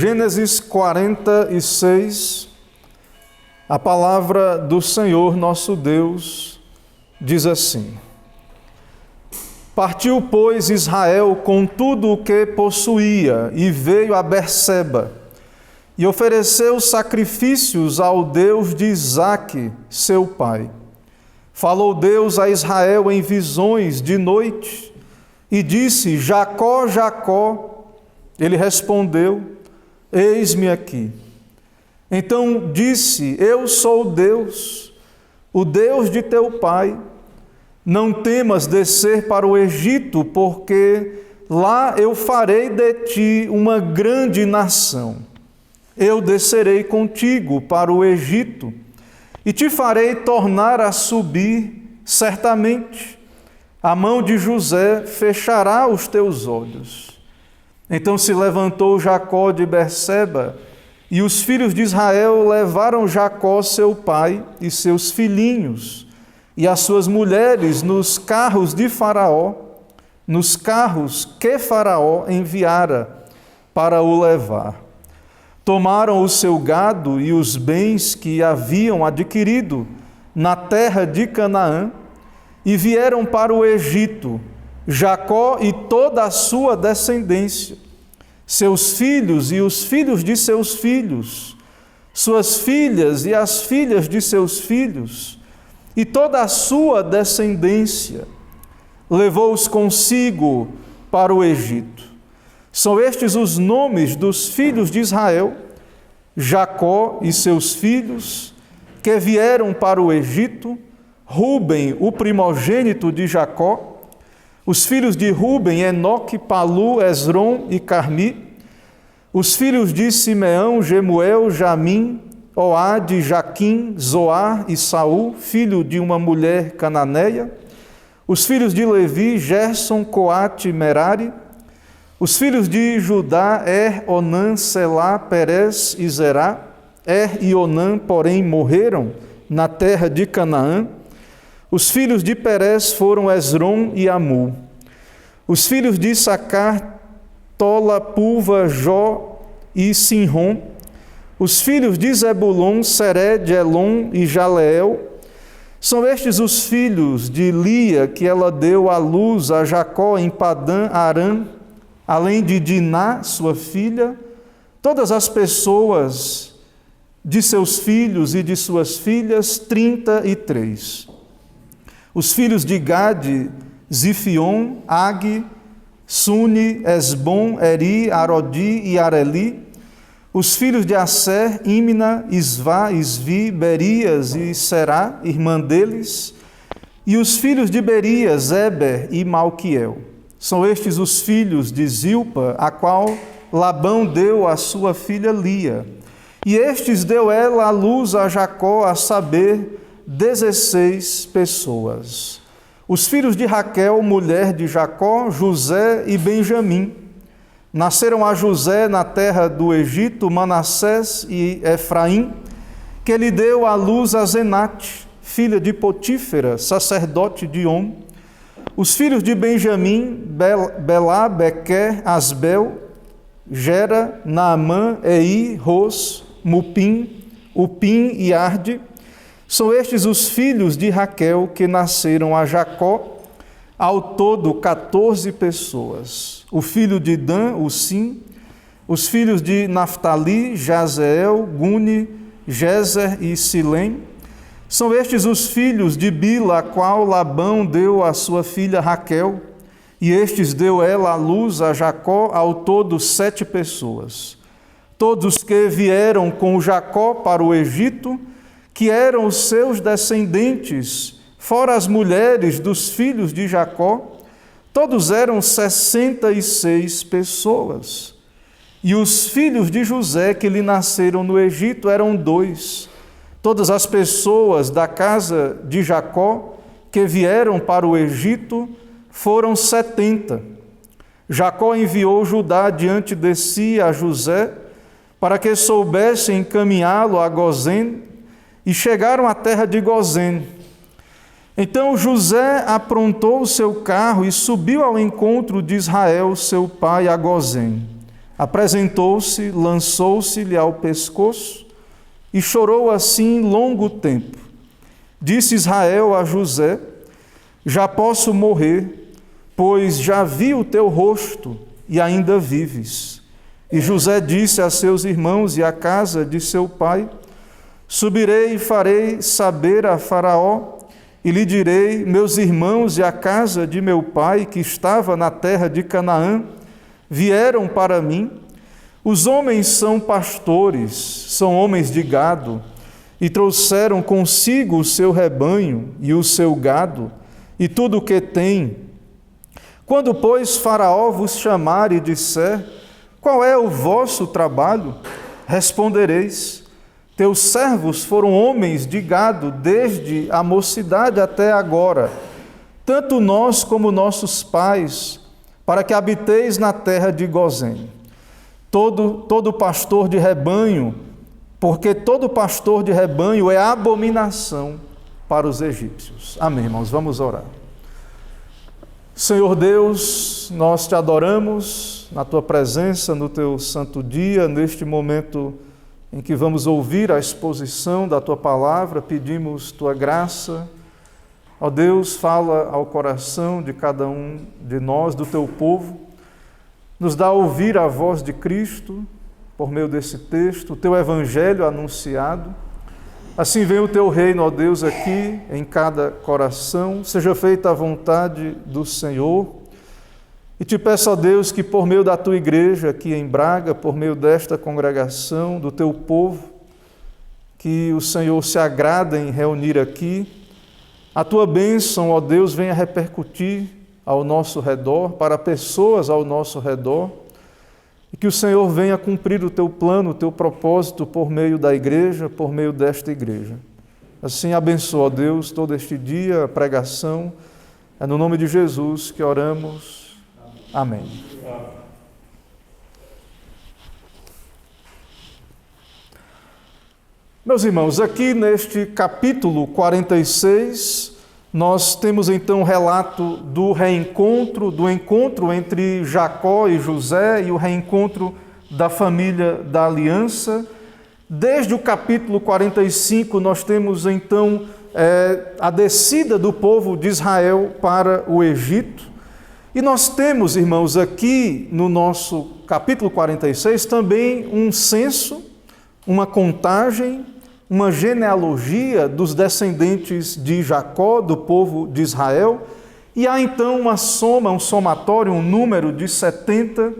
Gênesis 46, a palavra do Senhor nosso Deus diz assim: Partiu, pois, Israel com tudo o que possuía e veio a Berseba e ofereceu sacrifícios ao Deus de Isaque, seu pai. Falou Deus a Israel em visões de noite e disse: Jacó, Jacó. Ele respondeu: Eis-me aqui. Então disse: Eu sou Deus, o Deus de teu pai. Não temas descer para o Egito, porque lá eu farei de ti uma grande nação. Eu descerei contigo para o Egito e te farei tornar a subir certamente. A mão de José fechará os teus olhos. Então se levantou Jacó de Berseba, e os filhos de Israel levaram Jacó, seu pai, e seus filhinhos, e as suas mulheres nos carros de Faraó, nos carros que Faraó enviara para o levar. Tomaram o seu gado e os bens que haviam adquirido na terra de Canaã e vieram para o Egito, Jacó e toda a sua descendência, seus filhos e os filhos de seus filhos, suas filhas e as filhas de seus filhos, e toda a sua descendência. Levou-os consigo para o Egito. São estes os nomes dos filhos de Israel, Jacó e seus filhos, que vieram para o Egito: Ruben, o primogênito de Jacó. Os filhos de Ruben: Enoque, Palu, Esrom e Carmi. Os filhos de Simeão: Jemuel, Jamim, Oade, Jaquim, Zoar e Saul, filho de uma mulher cananeia. Os filhos de Levi: Gerson, Coate e Merari. Os filhos de Judá: Onã, Selá, Perez e Zerá. E Onã, porém, morreram na terra de Canaã. Os filhos de Perez foram Esrom e Amu. Os filhos de Issacar: Tola, Pulva, Jó e Sinrom. Os filhos de Zebulon: Sered, Elon e Jaleel. São estes os filhos de Lia, que ela deu à luz a Jacó em Padã Arã, além de Diná, sua filha, todas as pessoas de seus filhos e de suas filhas, 33. Os filhos de Gade: Zifion, Ag, Suni, Esbom, Eri, Arodi e Areli. Os filhos de Asser: Imna, Isvá, Isvi, Berias e Será, irmã deles. E os filhos de Berias: Eber e Malquiel. São estes os filhos de Zilpa, a qual Labão deu à sua filha Lia. E estes deu ela à luz a Jacó, a saber, 16 pessoas. Os filhos de Raquel, mulher de Jacó: José e Benjamim. Nasceram a José na terra do Egito Manassés e Efraim, que lhe deu à luz a Zenate, filha de Potífera, sacerdote de On. Os filhos de Benjamim: Belá, Bequer, Asbel, Gera, Naamã, Ei, Ros, Mupim, Upim e Arde. São estes os filhos de Raquel que nasceram a Jacó, ao todo 14 pessoas. O filho de Dan, Usim. Os filhos de Naftali: Jazeel, Guni, Jezer e Silém. São estes os filhos de Bila, a qual Labão deu à sua filha Raquel, e estes deu ela à luz a Jacó, ao todo 7 pessoas. Todos que vieram com Jacó para o Egito, que eram os seus descendentes, fora as mulheres dos filhos de Jacó, todos eram 66 pessoas. E os filhos de José que lhe nasceram no Egito eram 2. Todas as pessoas da casa de Jacó que vieram para o Egito foram 70. Jacó enviou Judá diante de si a José, para que soubesse encaminhá-lo a Gozém, e chegaram à terra de Gozém. Então José aprontou o seu carro e subiu ao encontro de Israel, seu pai, a Gozém. Apresentou-se, lançou-se-lhe ao pescoço e chorou assim longo tempo. Disse Israel a José: já posso morrer, pois já vi o teu rosto e ainda vives. E José disse a seus irmãos e à casa de seu pai: subirei e farei saber a Faraó, e lhe direi: meus irmãos e a casa de meu pai, que estava na terra de Canaã, vieram para mim. Os homens são pastores, são homens de gado, e trouxeram consigo o seu rebanho e o seu gado, e tudo o que tem. Quando, pois, Faraó vos chamar e disser: qual é o vosso trabalho? Respondereis: teus servos foram homens de gado desde a mocidade até agora, tanto nós como nossos pais, para que habiteis na terra de Gozém. Todo pastor de rebanho, porque todo pastor de rebanho é abominação para os egípcios. Amém, irmãos, vamos orar. Senhor Deus, nós te adoramos na tua presença, no teu santo dia, neste momento em que vamos ouvir a exposição da tua palavra, pedimos tua graça. Ó Deus, fala ao coração de cada um de nós, do teu povo, nos dá a ouvir a voz de Cristo por meio desse texto, o teu evangelho anunciado. Assim vem o teu reino, ó Deus, aqui em cada coração, seja feita a vontade do Senhor. E te peço, ó Deus, que por meio da tua igreja aqui em Braga, por meio desta congregação, do teu povo, que o Senhor se agrada em reunir aqui, a tua bênção, ó Deus, venha repercutir ao nosso redor, para pessoas ao nosso redor, e que o Senhor venha cumprir o teu plano, o teu propósito por meio da igreja, por meio desta igreja. Assim abençoa, ó Deus, todo este dia, a pregação. É no nome de Jesus que oramos. Amém. Meus irmãos, aqui neste capítulo 46, nós temos então o relato do encontro entre Jacó e José e o reencontro da família da aliança. Desde o capítulo 45, nós temos então a descida do povo de Israel para o Egito. E nós temos, irmãos, aqui no nosso capítulo 46 também um censo, uma contagem, uma genealogia dos descendentes de Jacó, do povo de Israel, e há então uma soma, um somatório, um número de 70,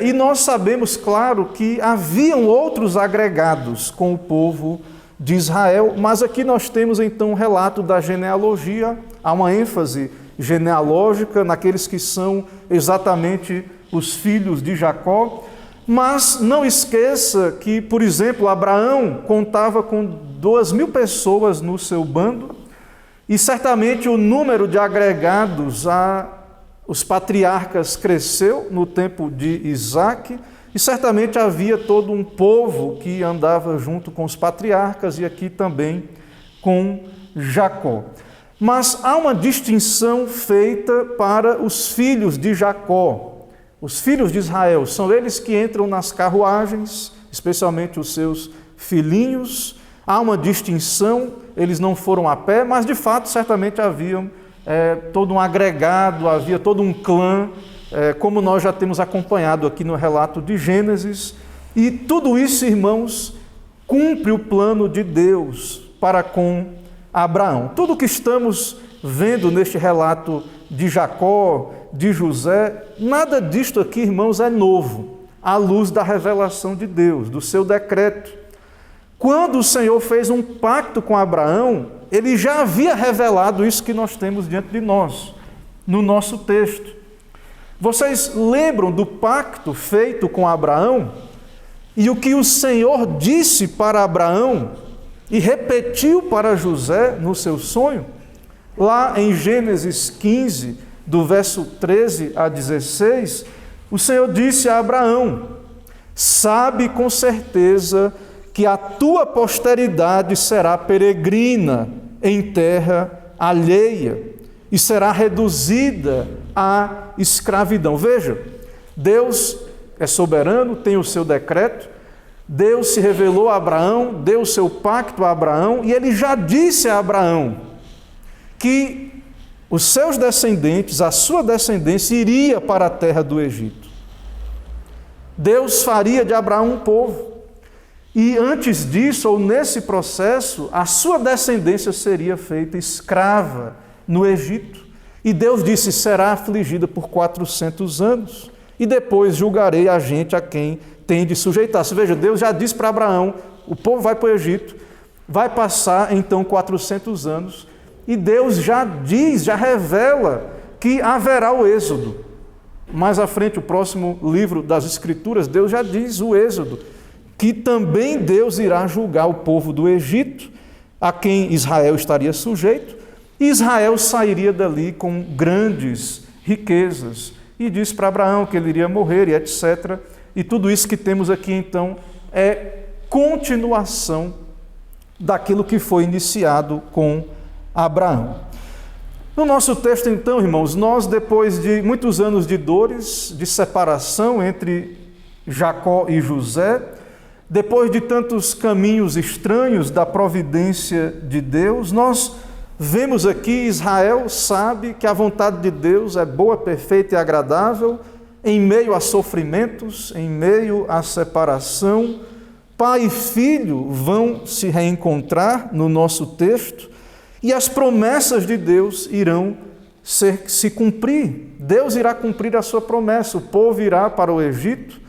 e nós sabemos, claro, que haviam outros agregados com o povo de Israel, mas aqui nós temos então um relato da genealogia, há uma ênfase genealógica naqueles que são exatamente os filhos de Jacó. Mas não esqueça que, por exemplo, Abraão contava com 2.000 pessoas no seu bando, e certamente o número de agregados aos patriarcas cresceu no tempo de Isaque, e certamente havia todo um povo que andava junto com os patriarcas, e aqui também com Jacó. Mas há uma distinção feita para os filhos de Jacó. Os filhos de Israel são eles que entram nas carruagens, especialmente os seus filhinhos. Há uma distinção, eles não foram a pé, mas de fato certamente haviam todo um agregado, havia todo um clã, como nós já temos acompanhado aqui no relato de Gênesis. E tudo isso, irmãos, cumpre o plano de Deus para com Abraão. Tudo o que estamos vendo neste relato de Jacó, de José, nada disto aqui, irmãos, é novo, à luz da revelação de Deus, do seu decreto. Quando o Senhor fez um pacto com Abraão, ele já havia revelado isso que nós temos diante de nós, no nosso texto. Vocês lembram do pacto feito com Abraão? E o que o Senhor disse para Abraão e repetiu para José no seu sonho? Lá em Gênesis 15, do verso 13 a 16, o Senhor disse a Abraão: sabe com certeza que a tua posteridade será peregrina em terra alheia e será reduzida à escravidão. Veja, Deus é soberano, tem o seu decreto. Deus se revelou a Abraão, deu o seu pacto a Abraão, e ele já disse a Abraão que os seus descendentes, a sua descendência, iria para a terra do Egito. Deus faria de Abraão um povo. E antes disso, ou nesse processo, a sua descendência seria feita escrava no Egito. E Deus disse, será afligida por 400 anos. E depois julgarei a gente a quem tem de sujeitar-se. Veja, Deus já disse para Abraão, o povo vai para o Egito, vai passar então 400 anos, e Deus já diz, já revela que haverá o êxodo. Mais à frente, o próximo livro das Escrituras, Deus já diz o êxodo, que também Deus irá julgar o povo do Egito, a quem Israel estaria sujeito, e Israel sairia dali com grandes riquezas. E diz para Abraão que ele iria morrer e etc. E tudo isso que temos aqui, então, é continuação daquilo que foi iniciado com Abraão. No nosso texto, então, irmãos, nós, depois de muitos anos de dores, de separação entre Jacó e José, depois de tantos caminhos estranhos da providência de Deus, nós vemos aqui Israel sabe que a vontade de Deus é boa, perfeita e agradável, em meio a sofrimentos, em meio à separação. Pai e filho vão se reencontrar no nosso texto e as promessas de Deus irão se cumprir. Deus irá cumprir a sua promessa, o povo irá para o Egito.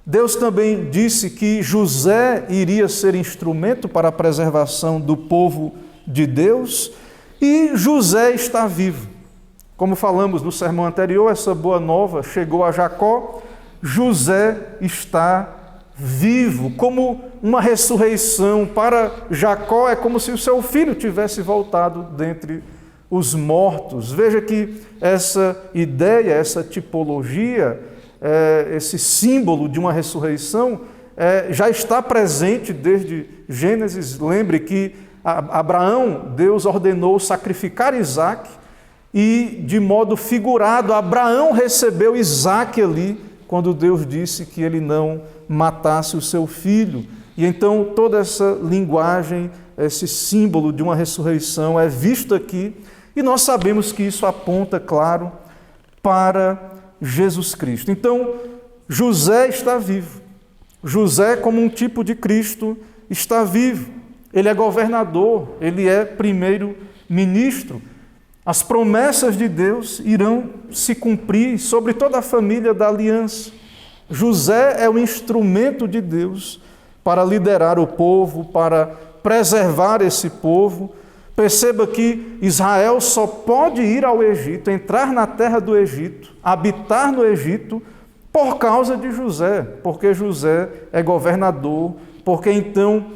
Deus também disse que José iria ser instrumento para a preservação do povo de Deus. E José está vivo. Como falamos no sermão anterior, essa boa nova chegou a Jacó. José está vivo, como uma ressurreição. Para Jacó é como se o seu filho tivesse voltado dentre os mortos. Veja que essa ideia, essa tipologia, esse símbolo de uma ressurreição já está presente desde Gênesis. Lembre que Abraão, Deus ordenou sacrificar Isaque e, de modo figurado, Abraão recebeu Isaque ali, quando Deus disse que ele não matasse o seu filho. E então toda essa linguagem, esse símbolo de uma ressurreição é visto aqui, e nós sabemos que isso aponta, claro, para Jesus Cristo. Então, José está vivo. José, como um tipo de Cristo, está vivo. Ele é governador, ele é primeiro-ministro. As promessas de Deus irão se cumprir sobre toda a família da aliança. José é o instrumento de Deus para liderar o povo, para preservar esse povo. Perceba que Israel só pode ir ao Egito, entrar na terra do Egito, habitar no Egito, por causa de José, porque José é governador, porque então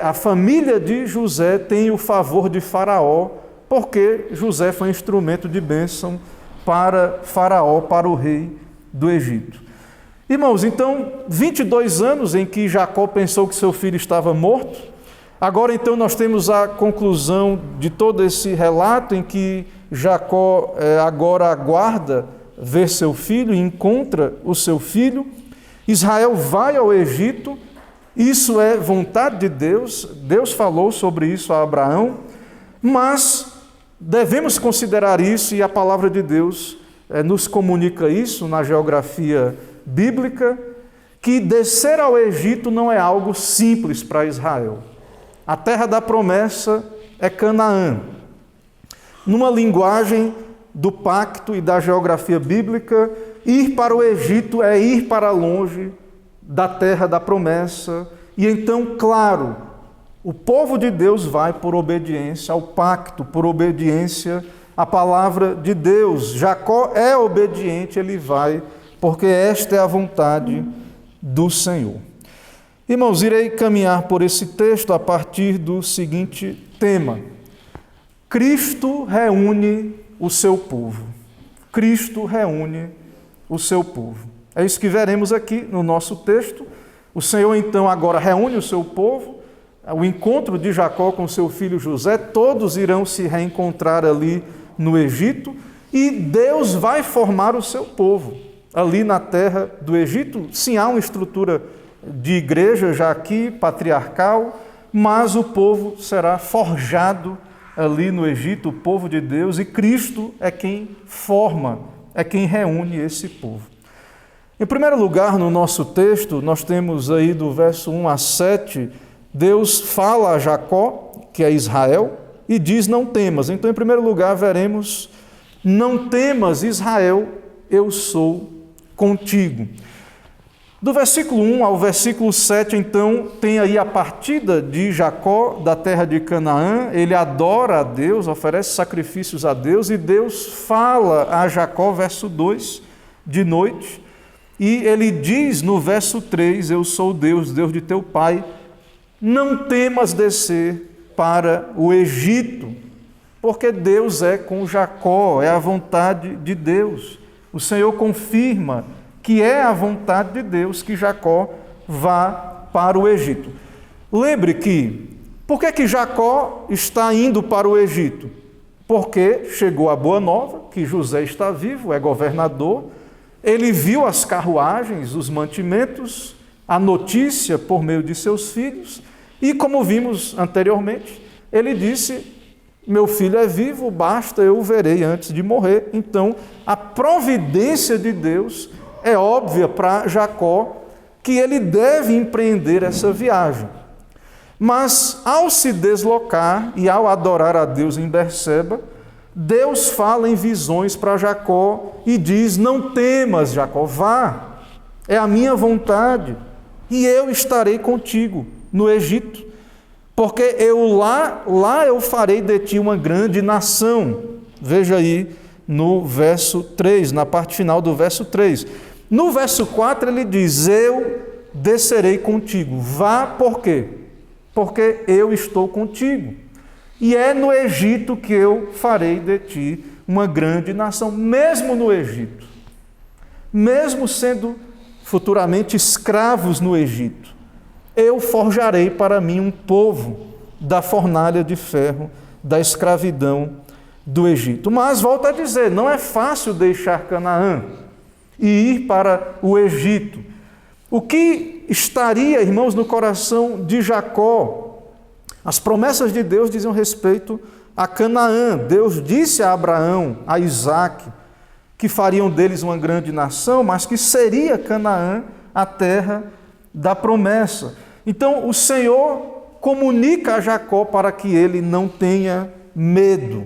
a família de José tem o favor de Faraó, porque José foi instrumento de bênção para Faraó, para o rei do Egito. Irmãos, então, 22 anos em que Jacó pensou que seu filho estava morto, agora então nós temos a conclusão de todo esse relato em que Jacó agora aguarda ver seu filho e encontra o seu filho. Israel vai ao Egito. Isso é vontade de Deus, Deus falou sobre isso a Abraão, mas devemos considerar isso, e a palavra de Deus nos comunica isso na geografia bíblica, que descer ao Egito não é algo simples para Israel. A terra da promessa é Canaã. Numa linguagem do pacto e da geografia bíblica, ir para o Egito é ir para longe da terra da promessa, e então, claro, o povo de Deus vai por obediência ao pacto, por obediência à palavra de Deus. Jacó é obediente, ele vai, porque esta é a vontade do Senhor. Irmãos, irei caminhar por esse texto a partir do seguinte tema: Cristo reúne o seu povo. Cristo reúne o seu povo. É isso que veremos aqui no nosso texto. O Senhor, então, agora reúne o seu povo, o encontro de Jacó com seu filho José, todos irão se reencontrar ali no Egito, e Deus vai formar o seu povo. ali na terra do Egito. Sim, há uma estrutura de igreja já aqui, patriarcal, mas o povo será forjado ali no Egito, o povo de Deus, e Cristo é quem forma, é quem reúne esse povo. Em primeiro lugar, no nosso texto, nós temos aí do verso 1 a 7, Deus fala a Jacó, que é Israel, e diz: não temas. Então, em primeiro lugar, veremos: não temas, Israel, eu sou contigo. Do versículo 1 ao versículo 7, então, tem aí a partida de Jacó da terra de Canaã. Ele adora a Deus, oferece sacrifícios a Deus, e Deus fala a Jacó, verso 2, de noite, e ele diz no verso 3: eu sou Deus, Deus de teu pai, não temas descer para o Egito, porque Deus é com Jacó, é a vontade de Deus. O Senhor confirma que é a vontade de Deus que Jacó vá para o Egito. Lembre que, por que Jacó está indo para o Egito? Porque chegou a boa nova, que José está vivo, é governador, ele viu as carruagens, os mantimentos, a notícia por meio de seus filhos, e como vimos anteriormente, ele disse: meu filho é vivo, basta, eu o verei antes de morrer. Então, a providência de Deus é óbvia para Jacó, que ele deve empreender essa viagem. Mas, ao se deslocar e ao adorar a Deus em Berseba, Deus fala em visões para Jacó e diz: não temas, Jacó, vá, é a minha vontade, e eu estarei contigo no Egito, porque lá eu farei de ti uma grande nação. Veja aí no verso 3, na parte final do verso 3. No verso 4 ele diz: eu descerei contigo. Vá, por quê? Porque eu estou contigo. E é no Egito que eu farei de ti uma grande nação. Mesmo no Egito, mesmo sendo futuramente escravos no Egito, eu forjarei para mim um povo da fornalha de ferro, da escravidão do Egito. Mas, volto a dizer, não é fácil deixar Canaã e ir para o Egito. O que estaria, irmãos, no coração de Jacó? As promessas de Deus diziam respeito a Canaã. Deus disse a Abraão, a Isaque, que fariam deles uma grande nação, mas que seria Canaã a terra da promessa. Então, o Senhor comunica a Jacó para que ele não tenha medo.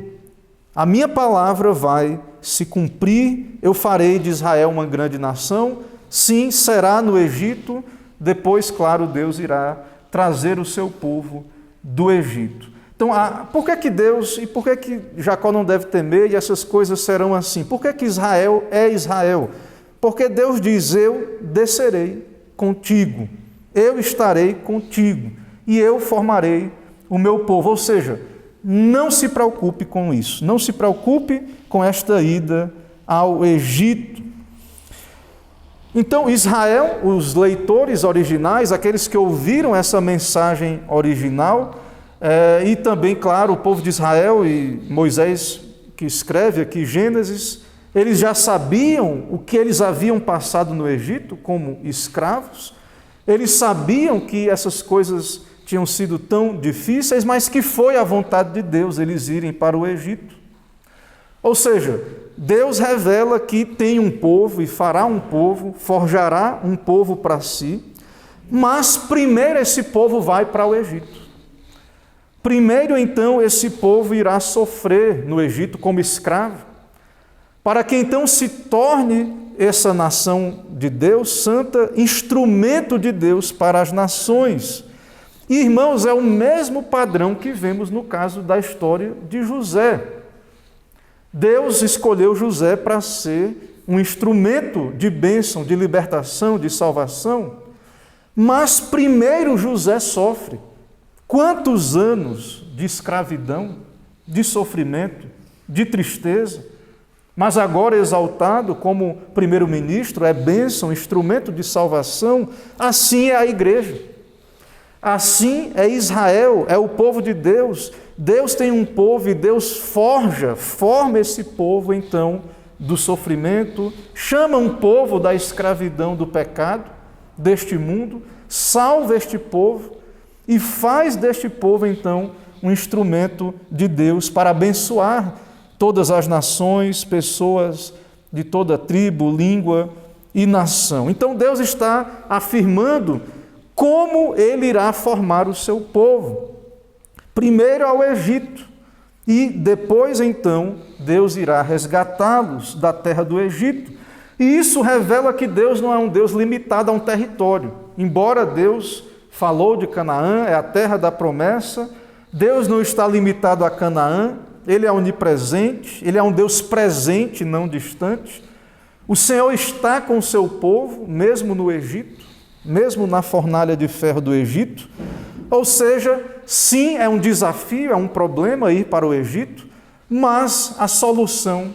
A minha palavra vai se cumprir, eu farei de Israel uma grande nação. Sim, será no Egito. Depois, claro, Deus irá trazer o seu povo do Egito. Então, por que Deus e por que Jacó não deve temer e essas coisas serão assim? Por que Israel é Israel? Porque Deus diz: eu descerei contigo, eu estarei contigo e eu formarei o meu povo. Ou seja, não se preocupe com isso, não se preocupe com esta ida ao Egito. Então, Israel, os leitores originais, aqueles que ouviram essa mensagem original, e também, claro, o povo de Israel e Moisés, que escreve aqui Gênesis, eles já sabiam o que eles haviam passado no Egito como escravos, eles sabiam que essas coisas tinham sido tão difíceis, mas que foi a vontade de Deus eles irem para o Egito. Ou seja, Deus revela que tem um povo e fará um povo, forjará um povo para si, mas primeiro esse povo vai para o Egito. Primeiro, então, esse povo irá sofrer no Egito como escravo, para que então se torne essa nação de Deus, santa, instrumento de Deus para as nações. E, irmãos, é o mesmo padrão que vemos no caso da história de José. Deus escolheu José para ser um instrumento de bênção, de libertação, de salvação, mas primeiro José sofre. Quantos anos de escravidão, de sofrimento, de tristeza, mas agora exaltado como primeiro-ministro, é bênção, instrumento de salvação. Assim é a igreja, assim é Israel, é o povo de Deus. Deus tem um povo e Deus forma esse povo, então, do sofrimento, chama um povo da escravidão do pecado, deste mundo, salva este povo e faz deste povo, então, um instrumento de Deus para abençoar todas as nações, pessoas de toda tribo, língua e nação. Então Deus está afirmando como Ele irá formar o seu povo. Primeiro ao Egito e depois, então, Deus irá resgatá-los da terra do Egito. E isso revela que Deus não é um Deus limitado a um território. Embora Deus falou de Canaã, é a terra da promessa, Deus não está limitado a Canaã, Ele é onipresente, Ele é um Deus presente, não distante. O Senhor está com o seu povo, mesmo no Egito, mesmo na fornalha de ferro do Egito. Ou seja, sim, é um desafio, é um problema ir para o Egito, mas a solução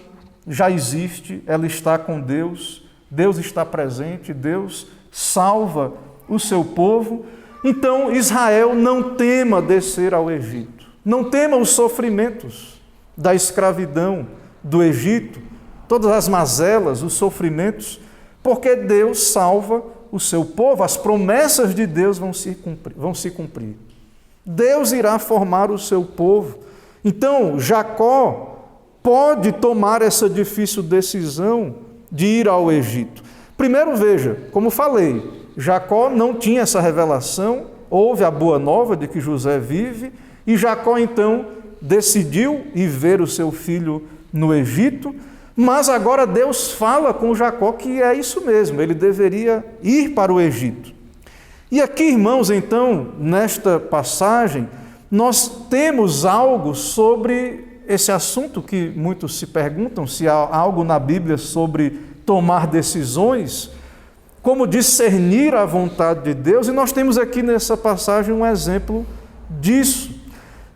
já existe, ela está com Deus, Deus está presente, Deus salva o seu povo. Então, Israel não tema descer ao Egito, não tema os sofrimentos da escravidão do Egito, todas as mazelas, os sofrimentos, porque Deus salva o seu povo, as promessas de Deus vão se cumprir. Deus irá formar o seu povo. Então, Jacó pode tomar essa difícil decisão de ir ao Egito. Primeiro, veja, como falei, Jacó não tinha essa revelação, houve a boa nova de que José vive, e Jacó então decidiu ir ver o seu filho no Egito, mas agora Deus fala com Jacó que é isso mesmo, ele deveria ir para o Egito. E aqui, irmãos, então, nesta passagem, nós temos algo sobre esse assunto que muitos se perguntam, se há algo na Bíblia sobre tomar decisões, como discernir a vontade de Deus, e nós temos aqui nessa passagem um exemplo disso.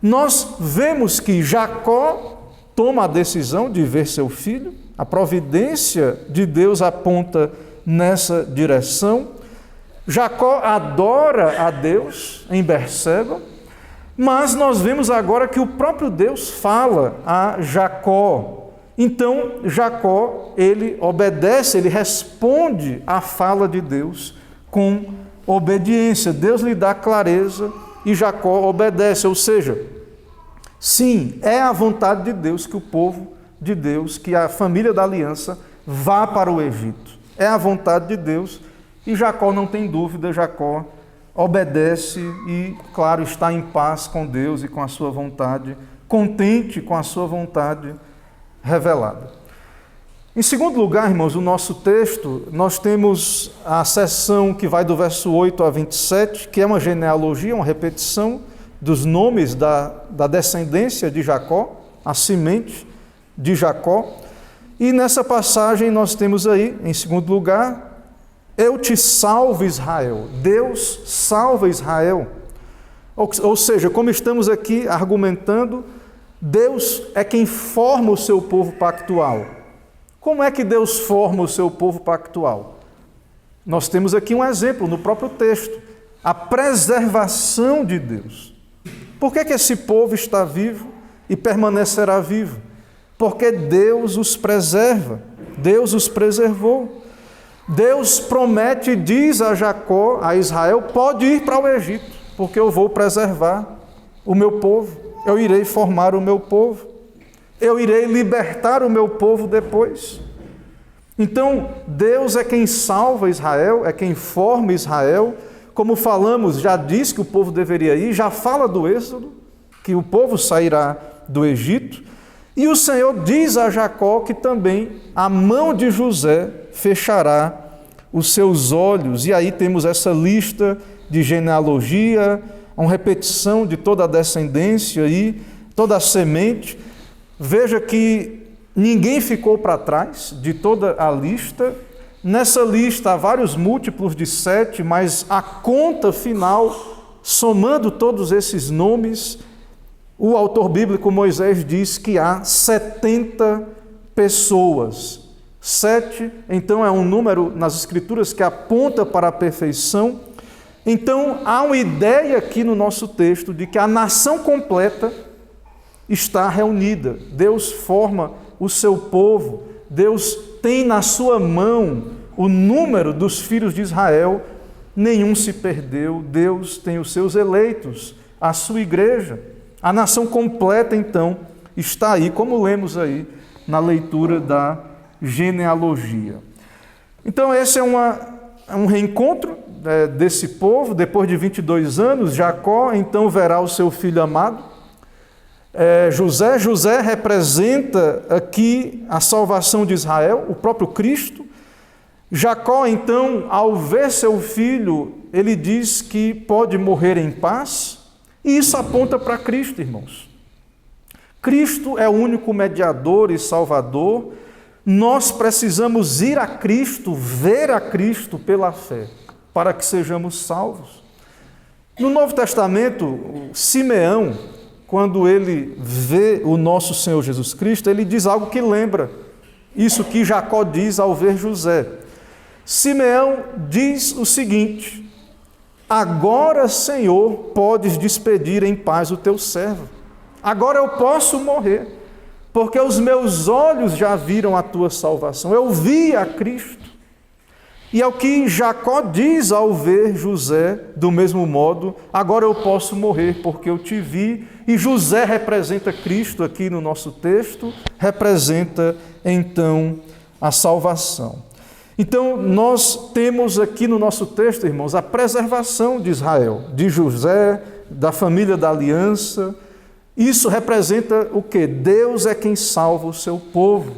Nós vemos que Jacó toma a decisão de ver seu filho, a providência de Deus aponta nessa direção. Jacó adora a Deus em Berseba, mas nós vemos agora que o próprio Deus fala a Jacó. Então, Jacó, ele obedece, ele responde à fala de Deus com obediência. Deus lhe dá clareza e Jacó obedece, ou seja, sim, é a vontade de Deus que o povo de Deus, que a família da aliança vá para o Egito. É a vontade de Deus e Jacó não tem dúvida, Jacó obedece e, claro, está em paz com Deus e com a sua vontade, contente com a sua vontade revelada. Em segundo lugar, irmãos, o nosso texto, nós temos a seção que vai do verso 8 a 27, que é uma genealogia, uma repetição dos nomes da descendência de Jacó, a semente de Jacó. E nessa passagem nós temos aí, em segundo lugar, eu te salvo, Israel. Deus salva Israel. Ou seja, como estamos aqui argumentando, Deus é quem forma o seu povo pactual. Como é que Deus forma o seu povo pactual? Nós temos aqui um exemplo no próprio texto, a preservação de Deus. Por que esse povo está vivo e permanecerá vivo? Porque Deus os preserva, Deus os preservou. Deus promete e diz a Jacó, a Israel, pode ir para o Egito, porque eu vou preservar o meu povo, eu irei formar o meu povo, eu irei libertar o meu povo depois. Então, Deus é quem salva Israel, é quem forma Israel. Como falamos, já diz que o povo deveria ir, já fala do Êxodo, que o povo sairá do Egito. E o Senhor diz a Jacó que também a mão de José fechará os seus olhos. E aí temos essa lista de genealogia, uma repetição de toda a descendência e toda a semente. Veja que ninguém ficou para trás de toda a lista. Nessa lista há vários múltiplos de 7, mas a conta final, somando todos esses nomes, o autor bíblico Moisés diz que há 70 pessoas. 7, então, é um número nas Escrituras que aponta para a perfeição. Então, há uma ideia aqui no nosso texto de que a nação completa está reunida. Deus forma o seu povo Deus tem na sua mão o número dos filhos de Israel, nenhum se perdeu, Deus tem os seus eleitos, a sua igreja, a nação completa então está aí, como lemos aí na leitura da genealogia. Então esse é um reencontro desse povo, depois de 22 anos, Jacó então verá o seu filho amado, José representa aqui a salvação de Israel, o próprio Cristo. Jacó então, ao ver seu filho, ele diz que pode morrer em paz, e isso aponta para Cristo, irmãos. Cristo é o único mediador e salvador, nós precisamos ir a Cristo, ver a Cristo pela fé, para que sejamos salvos. No Novo Testamento, Simeão, quando ele vê o nosso Senhor Jesus Cristo, ele diz algo que lembra isso que Jacó diz ao ver José. Simeão diz o seguinte: agora, Senhor, podes despedir em paz o teu servo. Agora eu posso morrer, porque os meus olhos já viram a tua salvação. Eu vi a Cristo. E é o que Jacó diz ao ver José, do mesmo modo, agora eu posso morrer porque eu te vi. E José representa Cristo aqui no nosso texto, representa então a salvação. Então nós temos aqui no nosso texto, irmãos, a preservação de Israel, de José, da família da aliança. Isso representa o quê? Deus é quem salva o seu povo.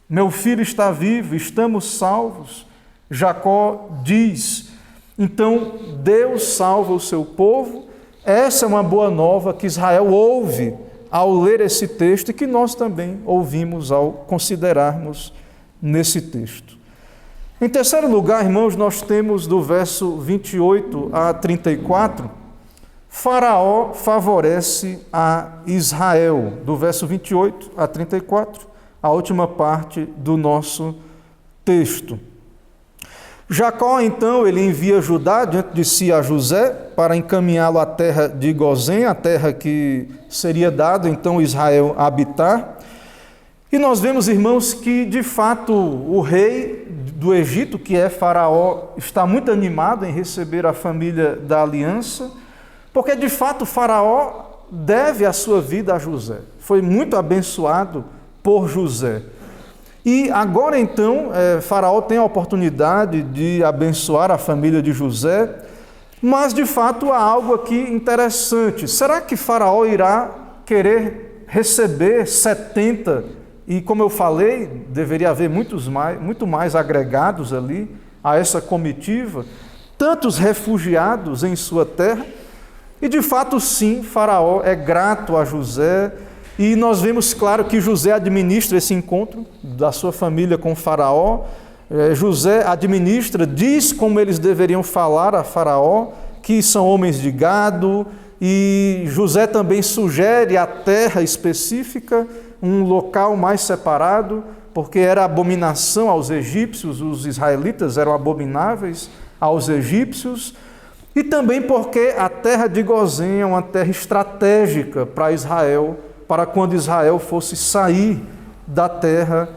Meu filho está vivo, estamos salvos. Jacó diz, então Deus salva o seu povo. Essa é uma boa nova que Israel ouve ao ler esse texto e que nós também ouvimos ao considerarmos nesse texto. Em terceiro lugar, irmãos, nós temos do verso 28 a 34, Faraó favorece a Israel, do verso 28 a 34, a última parte do nosso texto. Jacó, então, ele envia Judá diante de si a José para encaminhá-lo à terra de Gozém, a terra que seria dado, então, Israel a habitar. E nós vemos, irmãos, que, de fato, o rei do Egito, que é Faraó, está muito animado em receber a família da aliança, porque, de fato, Faraó deve a sua vida a José. Foi muito abençoado por José. E agora, então, Faraó tem a oportunidade de abençoar a família de José, mas, de fato, há algo aqui interessante. Será que Faraó irá querer receber 70? E, como eu falei, deveria haver muito mais agregados ali a essa comitiva, tantos refugiados em sua terra. E, de fato, sim, Faraó é grato a José. E nós vemos, claro, que José administra esse encontro da sua família com Faraó. José administra, diz como eles deveriam falar a Faraó, que são homens de gado, e José também sugere a terra específica, um local mais separado, porque era abominação aos egípcios, os israelitas eram abomináveis aos egípcios, e também porque a terra de Gozém é uma terra estratégica para Israel, para quando Israel fosse sair da terra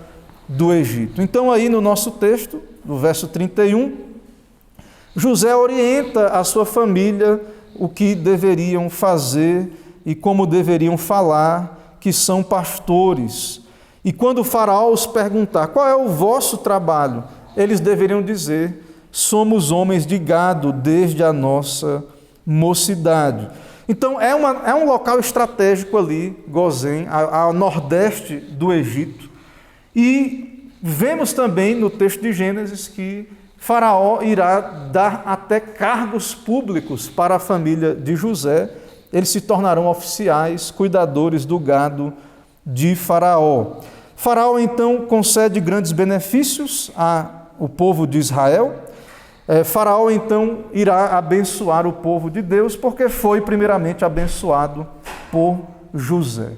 do Egito. Então, aí no nosso texto, no verso 31, José orienta a sua família o que deveriam fazer e como deveriam falar, que são pastores. E quando o faraó os perguntar, qual é o vosso trabalho? Eles deveriam dizer, somos homens de gado desde a nossa mocidade. Então, é um local estratégico ali, Gozém, ao nordeste do Egito. E vemos também no texto de Gênesis que Faraó irá dar até cargos públicos para a família de José. Eles se tornarão oficiais, cuidadores do gado de Faraó. Faraó, então, concede grandes benefícios ao povo de Israel. Faraó, então, irá abençoar o povo de Deus, porque foi primeiramente abençoado por José.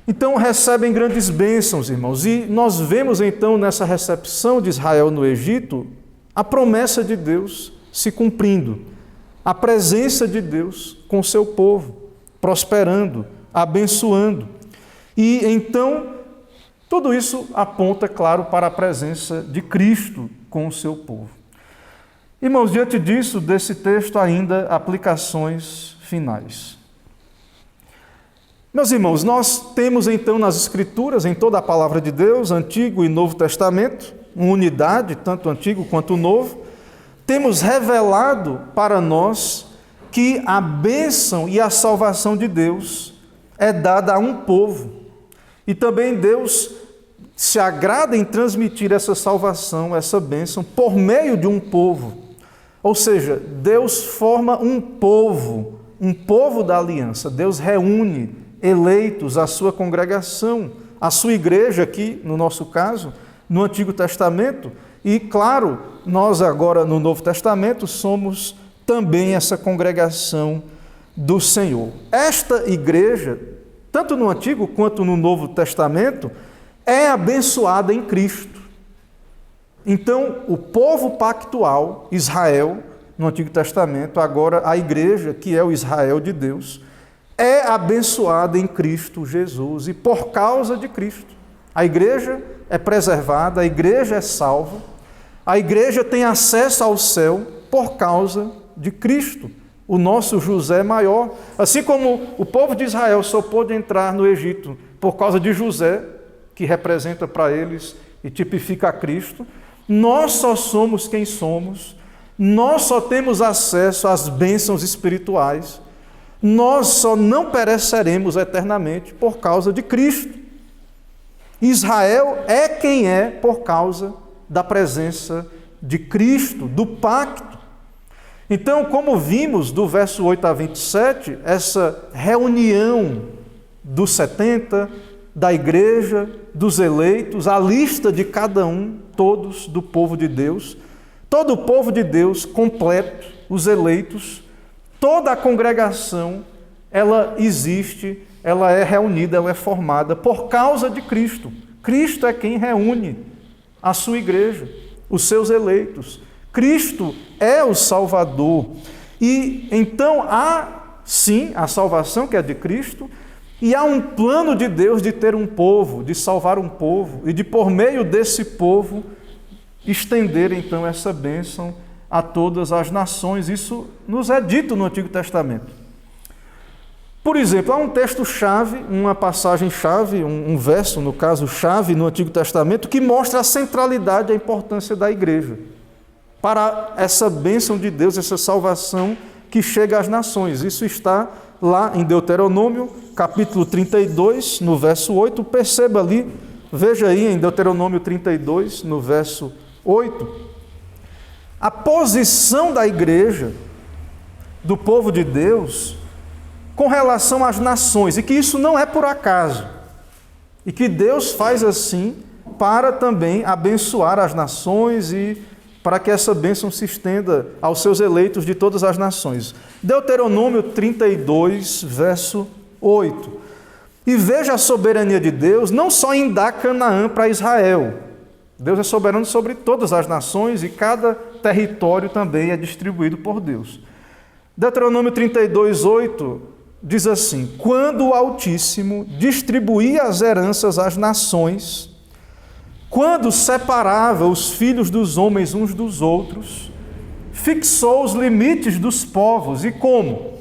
Então, recebem grandes bênçãos, irmãos, e nós vemos, então, nessa recepção de Israel no Egito, a promessa de Deus se cumprindo, a presença de Deus com seu povo, prosperando, abençoando. E, então, Tudo isso aponta, claro, para a presença de Cristo com o seu povo. Irmãos, diante disso, desse texto ainda, aplicações finais. Meus irmãos, nós temos então nas Escrituras, em toda a Palavra de Deus, Antigo e Novo Testamento, uma unidade, tanto o Antigo quanto o Novo, temos revelado para nós que a bênção e a salvação de Deus é dada a um povo. E também Deus se agrada em transmitir essa salvação, essa bênção, por meio de um povo. Ou seja, Deus forma um povo da aliança. Deus reúne eleitos à sua congregação, à sua igreja aqui, no nosso caso, no Antigo Testamento. E, claro, nós agora no Novo Testamento somos também essa congregação do Senhor. Esta igreja, tanto no Antigo quanto no Novo Testamento, é abençoada em Cristo. Então, o povo pactual, Israel, no Antigo Testamento, agora a igreja, que é o Israel de Deus, é abençoada em Cristo Jesus e por causa de Cristo. A igreja é preservada, a igreja é salva, a igreja tem acesso ao céu por causa de Cristo, o nosso José maior. Assim como o povo de Israel só pôde entrar no Egito por causa de José, que representa para eles e tipifica a Cristo, nós só somos quem somos, nós só temos acesso às bênçãos espirituais, nós só não pereceremos eternamente por causa de Cristo. Israel é quem é por causa da presença de Cristo, do pacto. Então, como vimos do verso 8 a 27, essa reunião dos 70, da igreja, dos eleitos, a lista de cada um, todos do povo de Deus, todo o povo de Deus completo, os eleitos, toda a congregação, ela existe, ela é reunida, ela é formada por causa de Cristo. Cristo é quem reúne a sua igreja, os seus eleitos. Cristo é o Salvador. E então há, sim, a salvação que é de Cristo, e há um plano de Deus de ter um povo, de salvar um povo, e de por meio desse povo estender então essa bênção a todas as nações. Isso nos é dito no Antigo Testamento. Por exemplo, há um texto-chave, uma passagem-chave, um verso, no caso, chave no Antigo Testamento, que mostra a centralidade e a importância da igreja para essa bênção de Deus, essa salvação que chega às nações. Isso está lá em Deuteronômio, capítulo 32, no verso 8. Perceba ali, veja aí em Deuteronômio 32, no verso 8, a posição da igreja, do povo de Deus, com relação às nações, e que isso não é por acaso, e que Deus faz assim para também abençoar as nações e para que essa bênção se estenda aos seus eleitos de todas as nações. Deuteronômio 32, verso 8. E veja a soberania de Deus, não só em dar Canaã para Israel. Deus é soberano sobre todas as nações e cada território também é distribuído por Deus. Deuteronômio 32, 8 diz assim: quando o Altíssimo distribuía as heranças às nações, quando separava os filhos dos homens uns dos outros, fixou os limites dos povos. E como?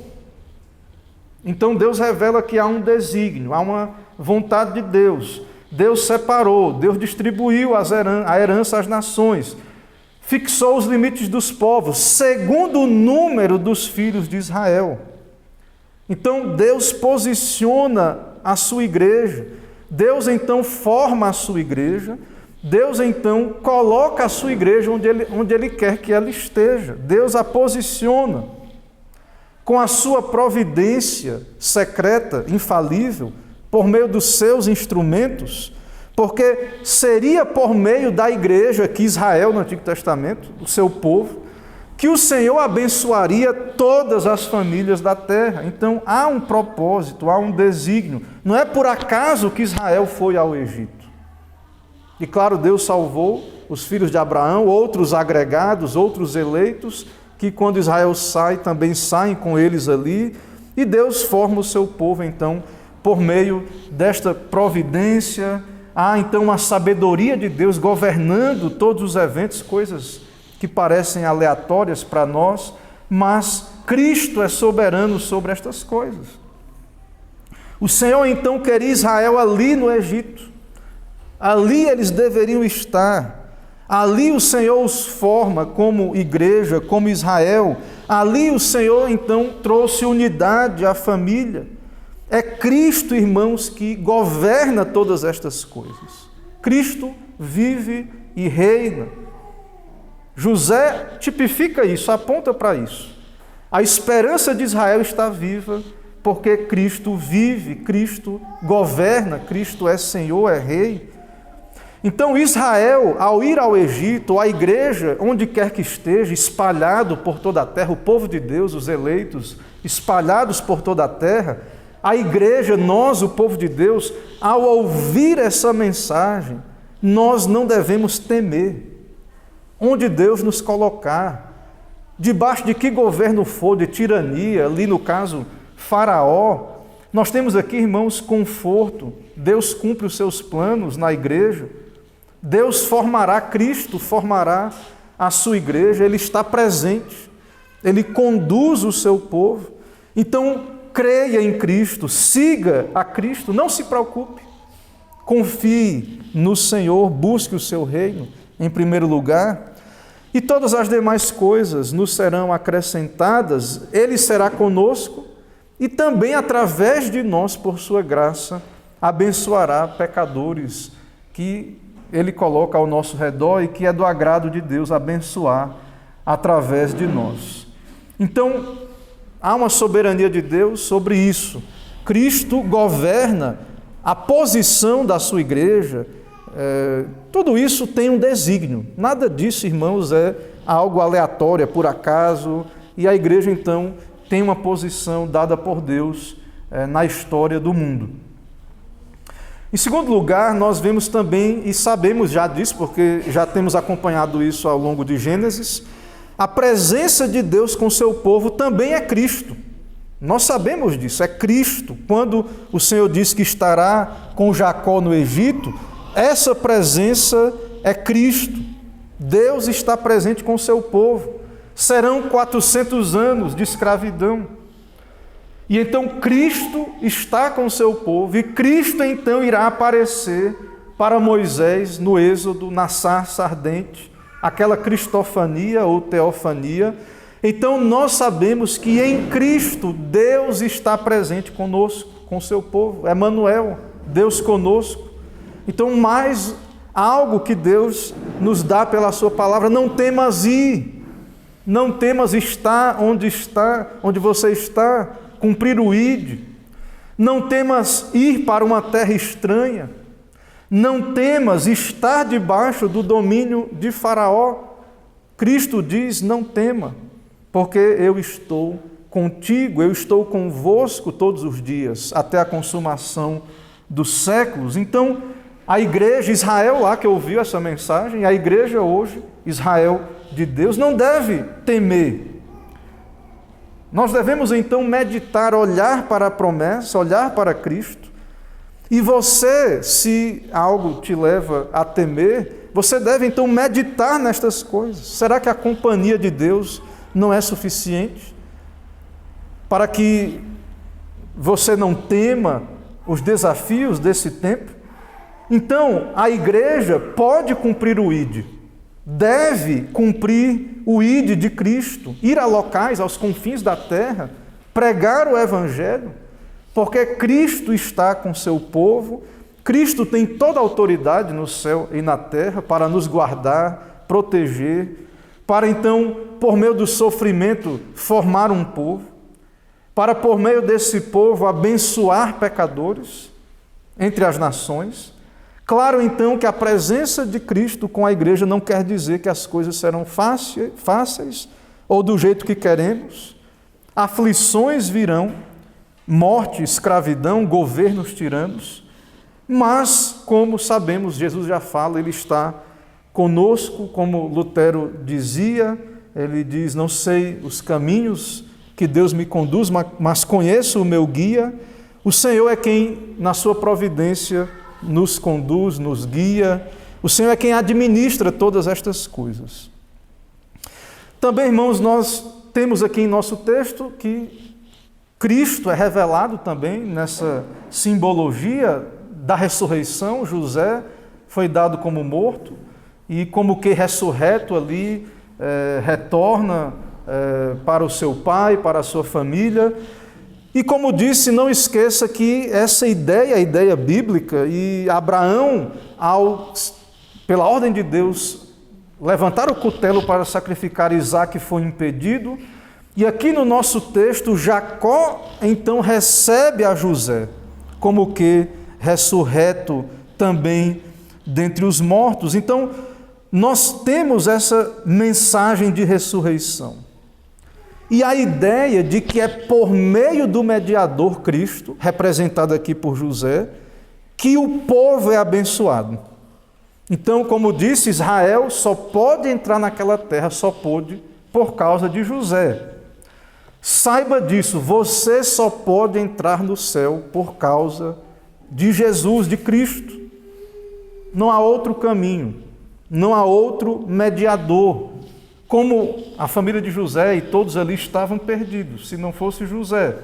Então Deus revela que há um desígnio, há uma vontade de Deus. Deus separou, Deus distribuiu a herança às nações, fixou os limites dos povos, segundo o número dos filhos de Israel. Então Deus posiciona a sua igreja, Deus então forma a sua igreja, Deus então coloca a sua igreja onde Ele quer que ela esteja. Deus a posiciona com a sua providência secreta, infalível, por meio dos seus instrumentos, porque seria por meio da igreja que Israel, no Antigo Testamento, o seu povo, que o Senhor abençoaria todas as famílias da terra. Então há um propósito, há um desígnio. Não é por acaso que Israel foi ao Egito. E claro, Deus salvou os filhos de Abraão, outros agregados, outros eleitos, que quando Israel sai, também saem com eles ali. E Deus forma o seu povo, então, por meio desta providência, há então a sabedoria de Deus governando todos os eventos, coisas que parecem aleatórias para nós, mas Cristo é soberano sobre estas coisas. O Senhor então queria Israel ali no Egito. Ali eles deveriam estar. Ali o Senhor os forma como igreja, como Israel. Ali o Senhor então trouxe unidade à família. É Cristo, irmãos, que governa todas estas coisas. Cristo vive e reina. José tipifica isso, aponta para isso. A esperança de Israel está viva porque Cristo vive, Cristo governa, Cristo é Senhor, é Rei. Então Israel, ao ir ao Egito, a igreja, onde quer que esteja, espalhado por toda a terra, o povo de Deus, os eleitos, espalhados por toda a terra, a igreja, nós, o povo de Deus, ao ouvir essa mensagem, nós não devemos temer. Onde Deus nos colocar, debaixo de que governo for, de tirania, ali no caso, Faraó, nós temos aqui, irmãos, conforto. Deus cumpre os seus planos na igreja. Deus formará, Cristo formará a sua igreja, Ele está presente, Ele conduz o seu povo. Então, creia em Cristo, siga a Cristo, não se preocupe, confie no Senhor, busque o seu reino em primeiro lugar, e todas as demais coisas nos serão acrescentadas. Ele será conosco e também através de nós, por sua graça, abençoará pecadores que Ele coloca ao nosso redor e que é do agrado de Deus abençoar através de nós. Então, há uma soberania de Deus sobre isso. Cristo governa a posição da sua igreja. Tudo isso tem um desígnio. Nada disso, irmãos, é algo aleatório, é por acaso. E a igreja, então, tem uma posição dada por Deus na história do mundo. Em segundo lugar, nós vemos também, e sabemos já disso, porque já temos acompanhado isso ao longo de Gênesis, a presença de Deus com o seu povo também é Cristo. Nós sabemos disso, é Cristo. Quando o Senhor diz que estará com Jacó no Egito, essa presença é Cristo. Deus está presente com o seu povo. Serão 400 anos de escravidão. E então Cristo está com o seu povo, e Cristo então irá aparecer para Moisés no Êxodo, na sarça ardente, aquela cristofania ou teofania. Então nós sabemos que em Cristo Deus está presente conosco, com o seu povo, Emanuel, Deus conosco. Então mais algo que Deus nos dá pela sua palavra: não temas ir, não temas estar, onde você está, cumprir o ID, não temas ir para uma terra estranha, não temas estar debaixo do domínio de Faraó. Cristo diz: não tema, porque eu estou contigo, eu estou convosco todos os dias, até a consumação dos séculos. Então, a igreja, Israel lá que ouviu essa mensagem, a igreja hoje, Israel de Deus, não deve temer. Nós devemos então meditar, olhar para a promessa, olhar para Cristo. E você, se algo te leva a temer, você deve então meditar nestas coisas. Será que a companhia de Deus não é suficiente para que você não tema os desafios desse tempo? Então, a igreja pode cumprir o ID, deve cumprir o ID de Cristo, ir a locais, aos confins da terra, pregar o Evangelho, porque Cristo está com seu povo. Cristo tem toda a autoridade no céu e na terra para nos guardar, proteger, para então, por meio do sofrimento, formar um povo, para por meio desse povo abençoar pecadores entre as nações. Claro, então, que a presença de Cristo com a igreja não quer dizer que as coisas serão fáceis ou do jeito que queremos. Aflições virão, morte, escravidão, governos tiranos, mas, como sabemos, Jesus já fala, Ele está conosco, como Lutero dizia. Ele diz: não sei os caminhos que Deus me conduz, mas conheço o meu guia. O Senhor é quem, na sua providência, nos conduz, nos guia. O Senhor é quem administra todas estas coisas. Também, irmãos, nós temos aqui em nosso texto que Cristo é revelado também nessa simbologia da ressurreição. José foi dado como morto e como que ressurreto ali, retorna para o seu pai, para a sua família. E como disse, não esqueça que essa ideia, a ideia bíblica, e Abraão, pela ordem de Deus, levantar o cutelo para sacrificar Isaque foi impedido. E aqui no nosso texto, Jacó então recebe a José como que ressurreto também dentre os mortos. Então, nós temos essa mensagem de ressurreição. E a ideia de que é por meio do mediador Cristo, representado aqui por José, que o povo é abençoado. Então, como disse, Israel só pode entrar naquela terra, só pôde por causa de José. Saiba disso, você só pode entrar no céu por causa de Jesus, de Cristo. Não há outro caminho, não há outro mediador. Como a família de José e todos ali estavam perdidos, se não fosse José.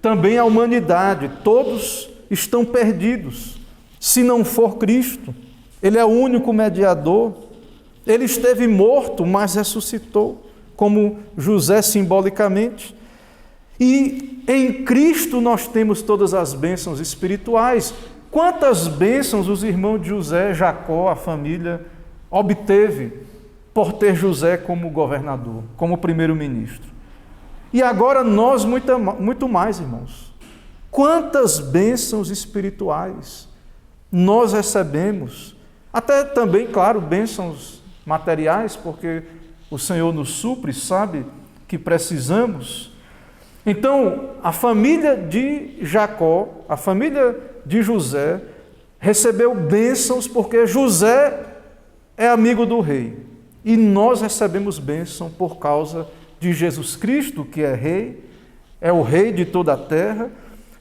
Também a humanidade, todos estão perdidos, se não for Cristo. Ele é o único mediador. Ele esteve morto, mas ressuscitou, como José simbolicamente. E em Cristo nós temos todas as bênçãos espirituais. Quantas bênçãos os irmãos de José, Jacó, a família, obteve por ter José como governador, como primeiro-ministro. E agora nós muito mais, irmãos. Quantas bênçãos espirituais nós recebemos. Até também, claro, bênçãos materiais, porque o Senhor nos supre, sabe que precisamos. Então, a família de Jacó, a família de José, recebeu bênçãos porque José é amigo do rei. E nós recebemos bênção por causa de Jesus Cristo, que é rei, é o rei de toda a terra.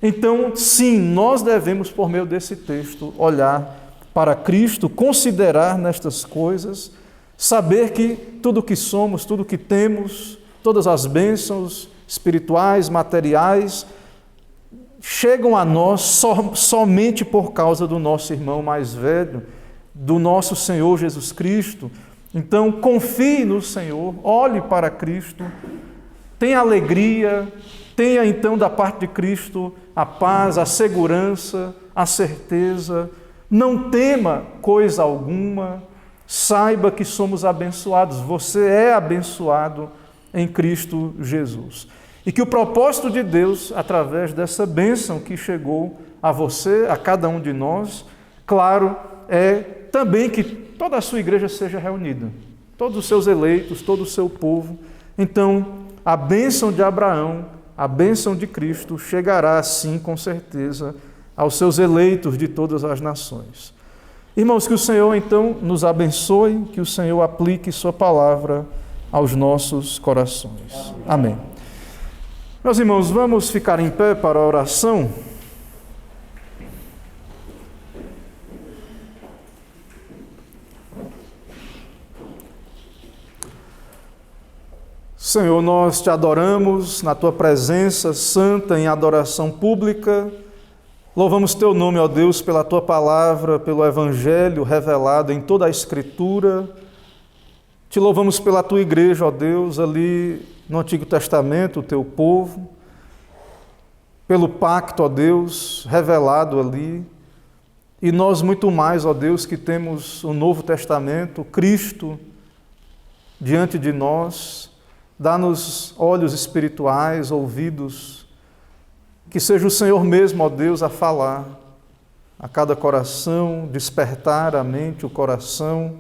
Então, sim, nós devemos, por meio desse texto, olhar para Cristo, considerar nestas coisas, saber que tudo o que somos, tudo o que temos, todas as bênçãos espirituais, materiais, chegam a nós somente por causa do nosso irmão mais velho, do nosso Senhor Jesus Cristo. Então, confie no Senhor, olhe para Cristo, tenha alegria, tenha então da parte de Cristo a paz, a segurança, a certeza. Não tema coisa alguma, saiba que somos abençoados, você é abençoado em Cristo Jesus. E que o propósito de Deus, através dessa bênção que chegou a você, a cada um de nós, claro, é também que toda a sua igreja seja reunida, todos os seus eleitos, todo o seu povo. Então, a bênção de Abraão, a bênção de Cristo, chegará assim, com certeza, aos seus eleitos de todas as nações. Irmãos, que o Senhor, então, nos abençoe, que o Senhor aplique sua palavra aos nossos corações. Amém. Meus irmãos, vamos ficar em pé para a oração. Senhor, nós te adoramos na tua presença santa, em adoração pública. Louvamos teu nome, ó Deus, pela tua palavra, pelo evangelho revelado em toda a Escritura. Te louvamos pela tua igreja, ó Deus, ali no Antigo Testamento, o teu povo, pelo pacto, ó Deus, revelado ali. E nós muito mais, ó Deus, que temos o Novo Testamento, Cristo, diante de nós. Dá-nos olhos espirituais, ouvidos, que seja o Senhor mesmo, ó Deus, a falar a cada coração, despertar a mente, o coração.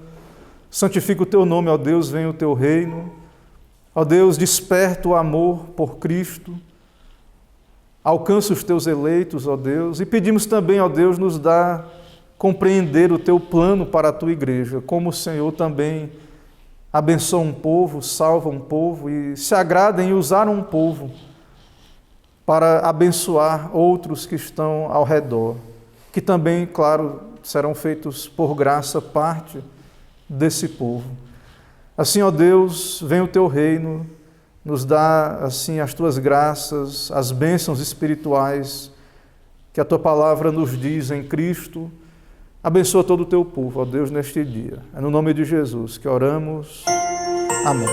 Santifica o teu nome, ó Deus, venha o teu reino. Ó Deus, desperta o amor por Cristo. Alcança os teus eleitos, ó Deus. E pedimos também, ó Deus, nos dá compreender o teu plano para a tua igreja, como o Senhor também abençoa um povo, salva um povo e se agrada em usar um povo para abençoar outros que estão ao redor. que também, claro, serão feitos por graça parte desse povo. Assim, ó Deus, vem o teu reino, nos dá, assim, as tuas graças, as bênçãos espirituais que a tua palavra nos diz em Cristo. Abençoa todo o teu povo, ó Deus, neste dia. É no nome de Jesus que oramos. Amém.